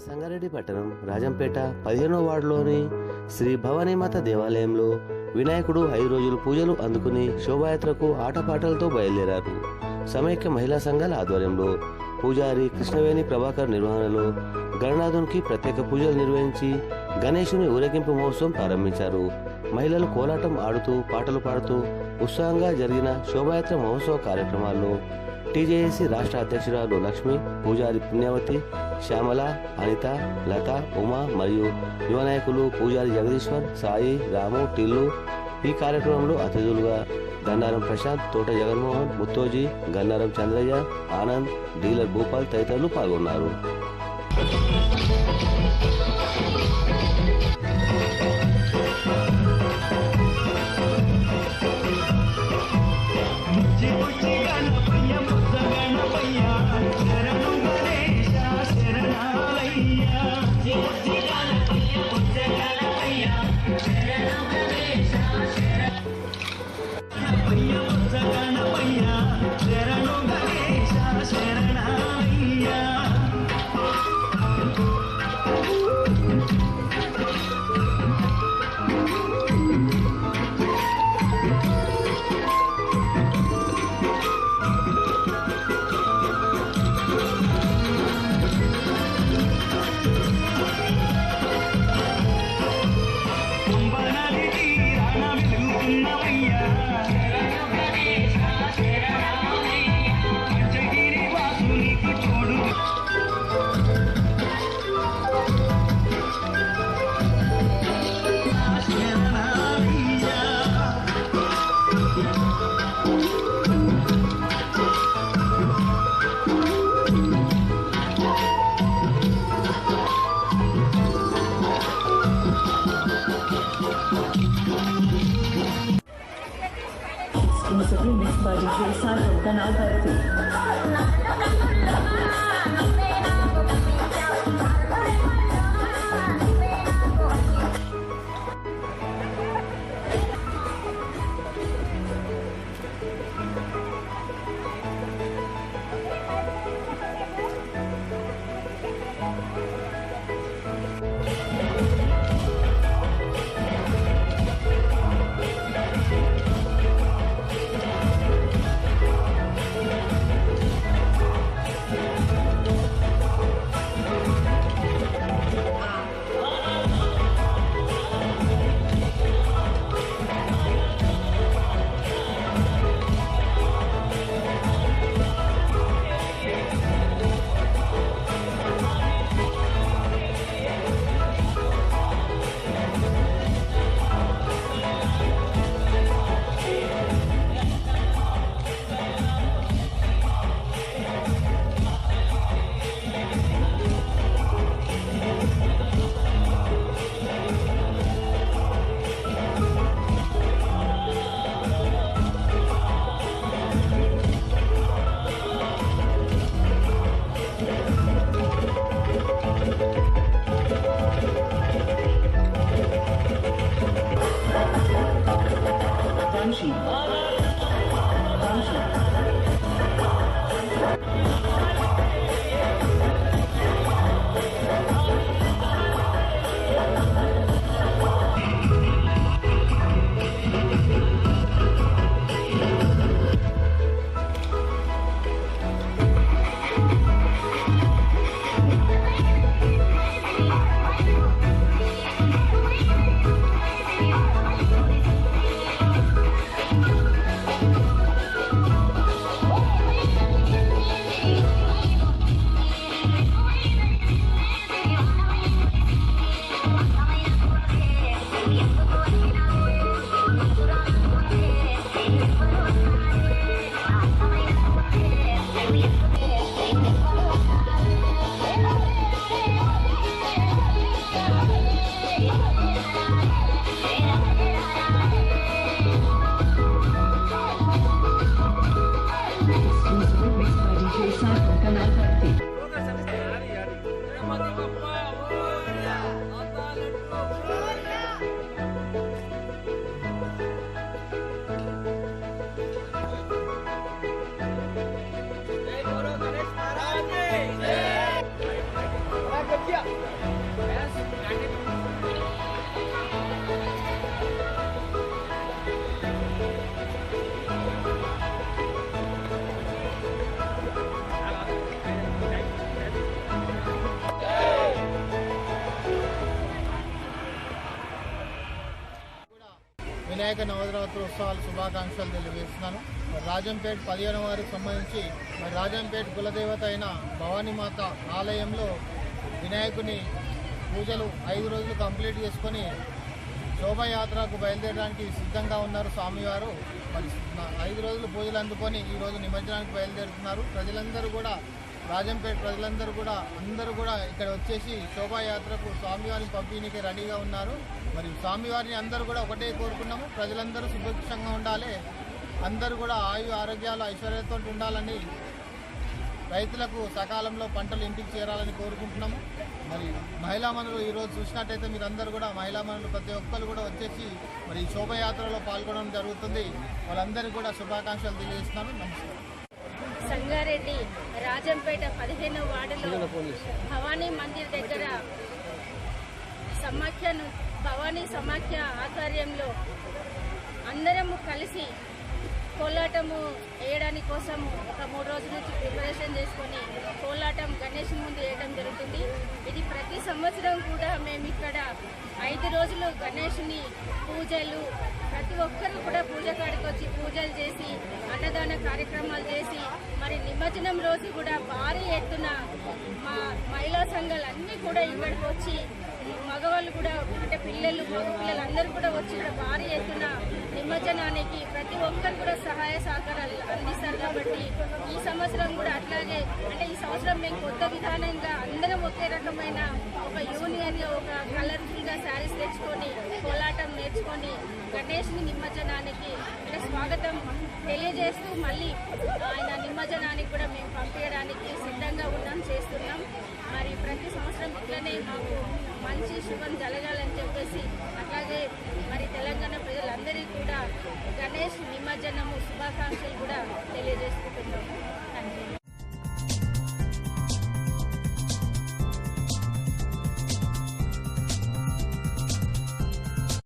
సంగారెడ్డి పట్టణం రాజంపేట 15వ వార్డులోని శ్రీ భవానీమాత దేవాలయంలో వినాయకుడు 5 రోజులు పూజలు అందుకుని శోభాయాత్రకు ఆటపాటలతో బయలుదేరారు. సమైక్య మహిళా సంఘాల ఆధ్వర్యంలో పూజారి కృష్ణవేణి ప్రభాకర్ నిర్వహణలో గణనాథునికి ప్రత్యేక పూజలు నిర్వహించి గణేశుని ఊరేగింపు మహోత్సవం ప్రారంభించారు. మహిళలు కోలాటం ఆడుతూ పాటలు పాడుతూ ఉత్సాహంగా జరిగిన శోభాయాత్ర మహోత్సవ కార్యక్రమాల్లో టీజేఏసీ రాష్ట్ర అధ్యక్షురాలు లక్ష్మి, పూజారి పుణ్యవతి, శ్యామల, అనిత, లత, ఉమా మరియు యువ నాయకులు పూజారి జగదీశ్వర్, సాయి, రాము, టిల్లు ఈ కార్యక్రమంలో అతిథులుగా గన్నారం ప్రశాంత్, తోట జగన్మోహన్, ముత్తోజీ, గన్నారం చంద్రయ్య, ఆనంద్, డీలర్ భూపాల్ తదితరులు పాల్గొన్నారు. Musically mixed by DJ Sai from Kanal Bharati. Jai Guru Ganesh Maharaj Ki Jai. Vinayaka Navratri ఉత్సవాల శుభాకాంక్షలు తెలియజేస్తున్నాను. రాజంపేట 15వ వారికి సంబంధించి రాజంపేట కులదేవత అయిన భవానీమాత ఆలయంలో వినాయకుని పూజలు 5 రోజులు కంప్లీట్ చేసుకొని శోభాయాత్రకు బయలుదేరడానికి సిద్ధంగా ఉన్నారు స్వామివారు. మరి 5 రోజులు పూజలు అందుకొని ఈరోజు నిమజ్జనానికి బయలుదేరుతున్నారు. ప్రజలందరూ కూడా రాజంపేట ప్రజలందరూ కూడా ఇక్కడ వచ్చేసి శోభాయాత్రకు స్వామివారిని పంపిణీకి రెడీగా ఉన్నారు. మరి స్వామివారిని అందరూ కూడా ఒకటే కోరుకున్నాము, ప్రజలందరూ సుభిక్షంగా ఉండాలి, అందరూ కూడా ఆరోగ్యాలు ఐశ్వర్యంతో ఉండాలని, రైతులకు సకాలంలో పంటలు ఇంటికి చేరాలని కోరుకుంటున్నాము. మరి మహిళా మనులు ఈరోజు చూసినట్టయితే మీరందరూ కూడా మహిళా మనులు ప్రతి ఒక్కరు కూడా వచ్చేసి మరి ఈ శోభయాత్రలో పాల్గొనడం జరుగుతుంది. వాళ్ళందరికీ కూడా శుభాకాంక్షలు తెలియజేస్తున్నాను. నమస్కారం. సంగారెడ్డి రాజంపేట 15వ వార్డులో భవానీ మందిర్ దగ్గర భవానీ సమాఖ్య ఆధ్వర్యంలో అందరము కలిసి కోలాటము వేయడానికి కోసం ఒక 3 రోజుల నుంచి ప్రిపరేషన్ చేసుకొని కోలాటం గణేష్ ముందు వేయడం జరుగుతుంది. ఇది ప్రతి సంవత్సరం కూడా మేము ఇక్కడ 5 రోజులు గణేష్ని పూజలు ప్రతి ఒక్కరు కూడా పూజ కాడికి వచ్చి పూజలు చేసి అన్నదాన కార్యక్రమాలు చేసి మరి నిమజ్జనం రోజు కూడా భారీ ఎత్తున మా మహిళా సంఘాలు అన్నీ కూడా ఇక్కడికి వచ్చి మగవాళ్ళు కూడా అంటే పిల్లలు మగపిల్లలు అందరూ కూడా వచ్చి ఇక్కడ భారీ ఎత్తున నిమజ్జనానికి ప్రతి ఒక్కరు కూడా సహాయ సహకారాలు అందిస్తారు. కాబట్టి ఈ సంవత్సరం కూడా అట్లాగే అంటే ఈ సంవత్సరం మేము కొత్త విధానంగా అందరం ఒకే రకమైన ఒక యూనియన్గా ఒక కలర్ఫుల్గా శారీస్ తెచ్చుకొని కోలాటం నేర్చుకొని గణేష్ని నిమజ్జనానికి అంటే స్వాగతం తెలియజేస్తూ మళ్ళీ ఆయన నిమజ్జనానికి కూడా మేము పంపించడానికి సిద్ధంగా చేస్తున్నాం. మరి ప్రతి సంవత్సరం ఇట్లనే మాకు మంచి శుభం జరగాలని చెప్పేసి అట్లాగే మరి తెలంగాణ ప్రజలందరికీ కూడా గణేష్ నిమజ్జనము శుభాకాంక్షలు కూడా తెలియజేసుకుంటున్నాం.